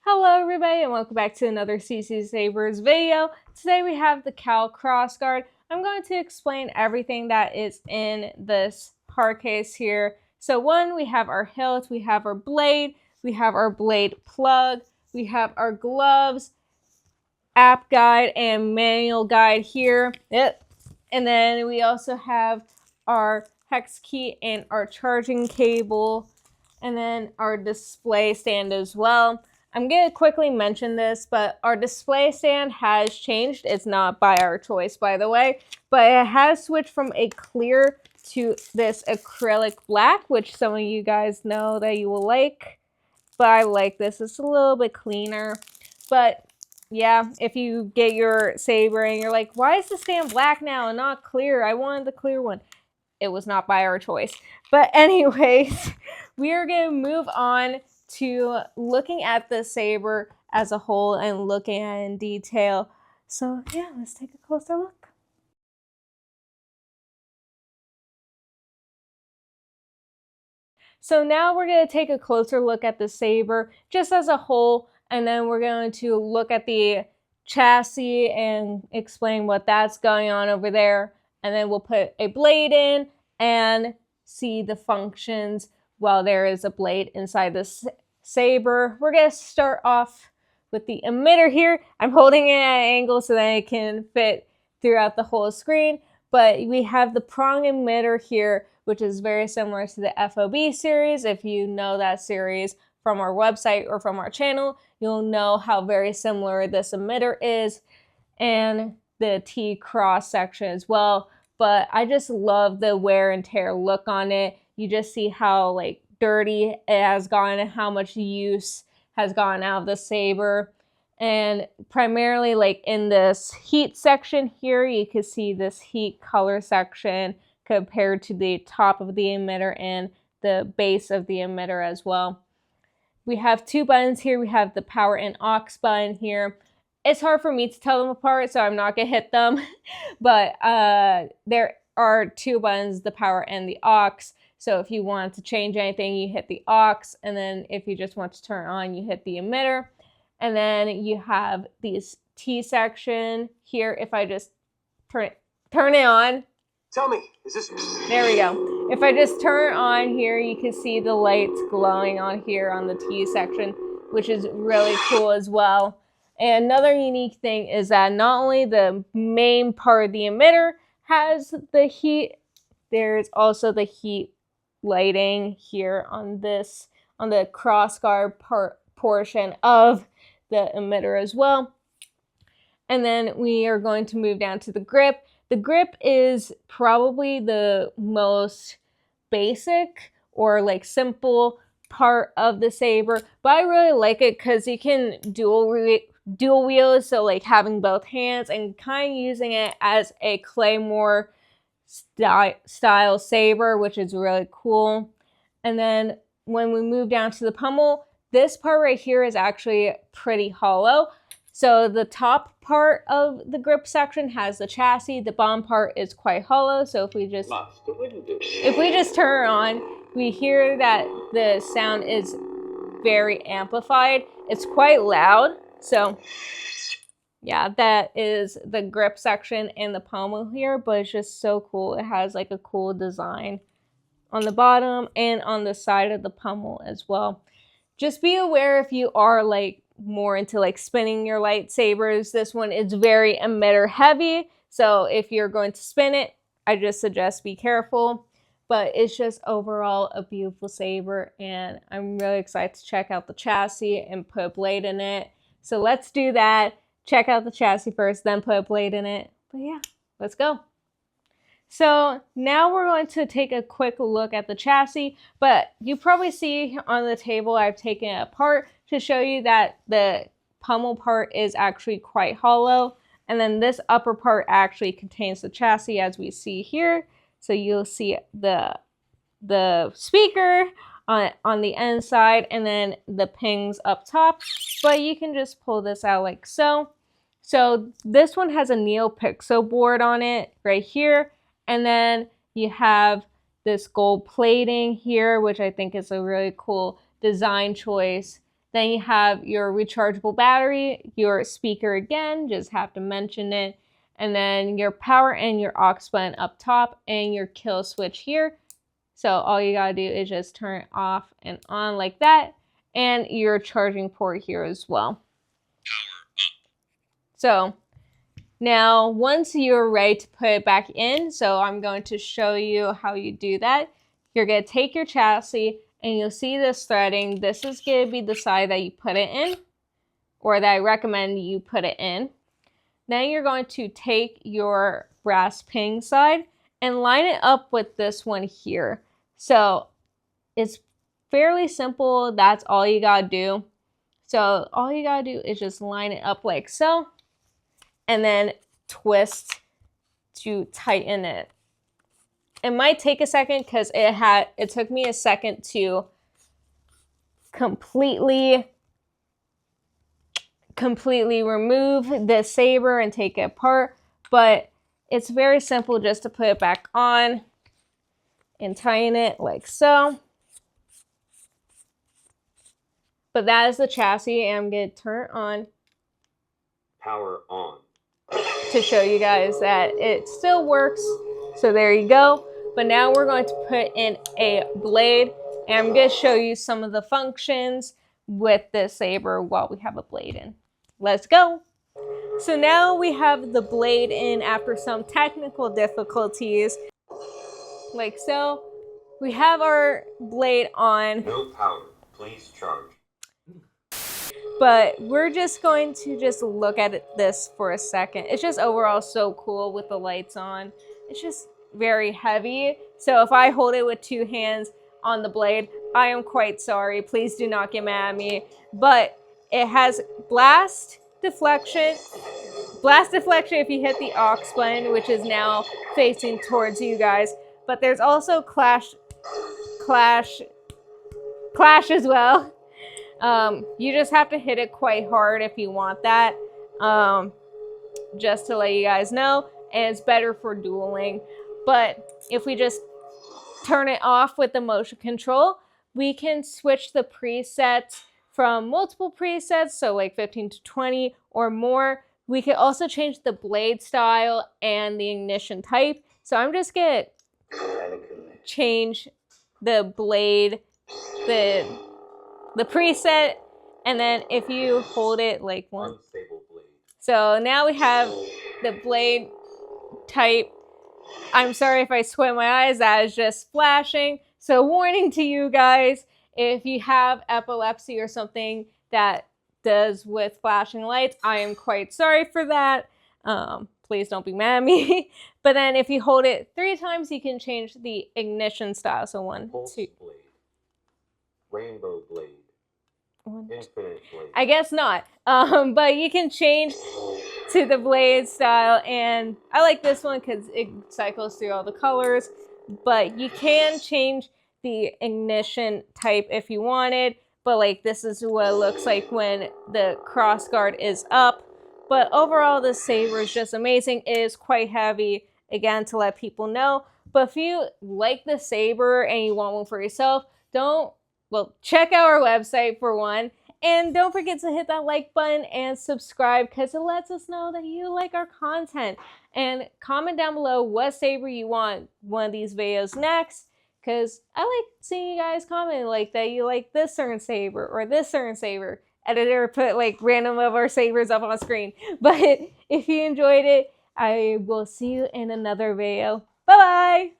Hello everybody and welcome back to another CCSabers video. Today we have the Crossguard. I'm going to explain everything that is in this hard case here. So one, we have our hilt, we have our blade, we have our blade plug, we have our gloves, app guide and manual guide here. And then we also have our hex key and our charging cable, and then our display stand as well. I'm going to quickly mention this, but our display stand has changed. It's not by our choice, by the way, but it has switched from a clear to this acrylic black, which some of you guys know that you will like, but I like this. It's a little bit cleaner. But yeah, if you get your saber and you're like, why is the stand black now and not clear? I wanted the clear one. It was not by our choice. But anyways, we are going to move on to looking at the saber as a whole and looking at it in detail. So yeah, let's take a closer look. So now we're going to take a closer look at the saber just as a whole, and then we're going to look at the chassis and explain what that's going on over there. And then we'll put a blade in and see the functions while there is a blade inside this saber. We're going to start off with the emitter here. I'm holding it at an angle so that it can fit throughout the whole screen. But we have the prong emitter here, which is very similar to the FOB series. If you know that series from our website or from our channel, you'll know how very similar this emitter is, and the T cross section as well. But I just love the wear and tear look on it. You just see how like dirty it has gone and how much use has gone out of the saber. And primarily like in this heat section here, you can see this heat color section compared to the top of the emitter and the base of the emitter as well. We have two buttons here. We have the power and aux button here. It's hard for me to tell them apart, so I'm not gonna hit them. But there are two buttons, the power and the aux. So if you want to change anything, you hit the aux, and then if you just want to turn on, you hit the emitter. And then you have this T section here. If I just turn it on. Tell me, is this... There we go. If I just turn on here, you can see the lights glowing on here on the T section, which is really cool as well. And another unique thing is that not only the main part of the emitter has the heat, there's also the heat lighting here on this, on the crossguard portion of the emitter as well. And then we are going to move down to the grip. The grip is probably the most basic or like simple part of the saber, but I really like it because you can dual wield, so like having both hands and kind of using it as a claymore style saber, which is really cool. And then when we move down to the pommel, this part right here is actually pretty hollow. So the top part of the grip section has the chassis. The bottom part is quite hollow. So if we just turn it on, we hear that the sound is very amplified. It's quite loud. So yeah, that is the grip section and the pommel here, but it's just so cool. It has like a cool design on the bottom and on the side of the pommel as well. Just be aware if you are like more into like spinning your lightsabers, this one is very emitter heavy. So if you're going to spin it, I just suggest be careful. But it's just overall a beautiful saber, and I'm really excited to check out the chassis and put a blade in it. So let's do that. Check out the chassis first, then put a blade in it. But yeah, let's go. So now we're going to take a quick look at the chassis, but you probably see on the table I've taken it apart to show you that the pommel part is actually quite hollow, and then this upper part actually contains the chassis as we see here. So you'll see the speaker on the end side and then the pings up top, but you can just pull this out like so. So this one has a NeoPixel board on it right here. And then you have this gold plating here, which I think is a really cool design choice. Then you have your rechargeable battery, your speaker again, just have to mention it, and then your power and your aux button up top, and your kill switch here. So all you gotta do is just turn it off and on like that, and your charging port here as well. So now once you're ready to put it back in, so I'm going to show you how you do that. You're gonna take your chassis and you'll see this threading. This is gonna be the side that you put it in, or that I recommend you put it in. Then you're going to take your brass ping side and line it up with this one here. So it's fairly simple. That's all you gotta do. So all you gotta do is just line it up like so, and then twist to tighten it. It might take a second because it took me a second to completely remove the saber and take it apart, but it's very simple just to put it back on and tighten it like so. But that is the chassis, and I'm going to turn it on. Power on. To show you guys that it still works. So there you go. But now we're going to put in a blade, and I'm going to show you some of the functions with this saber while we have a blade in. Let's go. So now we have the blade in after some technical difficulties. Like so. We have our blade on. No power. Please charge. But we're just going to just look at this for a second. It's just overall so cool with the lights on. It's just very heavy. So if I hold it with two hands on the blade, I am quite sorry. Please do not get mad at me. But it has blast deflection if you hit the aux button, which is now facing towards you guys. But there's also clash as well. You just have to hit it quite hard if you want that, just to let you guys know, and it's better for dueling. But if we just turn it off with the motion control, we can switch the presets from multiple presets, so like 15 to 20 or more. We could also change the blade style and the ignition type. So I'm just gonna change the blade, the preset, and then if you hold it like one. Unstable blade. So now we have the blade type. I'm sorry if I squint my eyes, that is just flashing. So warning to you guys, if you have epilepsy or something that does with flashing lights, I am quite sorry for that. Please don't be mad at me. But then if you hold it 3 times, you can change the ignition style. So 1, Pulse 2. Blade. Rainbow blade. Infinite blade. I guess not. But you can change to the blade style, and I like this one because it cycles through all the colors. But you can change the ignition type if you wanted. But like this is what it looks like when the Crossguard is up. But overall, the saber is just amazing. It is quite heavy, again, to let people know. But if you like the saber and you want one for yourself, check out our website for one. And don't forget to hit that like button and subscribe because it lets us know that you like our content. And comment down below what saber you want one of these videos next, because I like seeing you guys comment like that you like this certain saber or this certain saber. Editor put like random of our sabers up on screen. But if you enjoyed it, I will see you in another video. Bye-bye!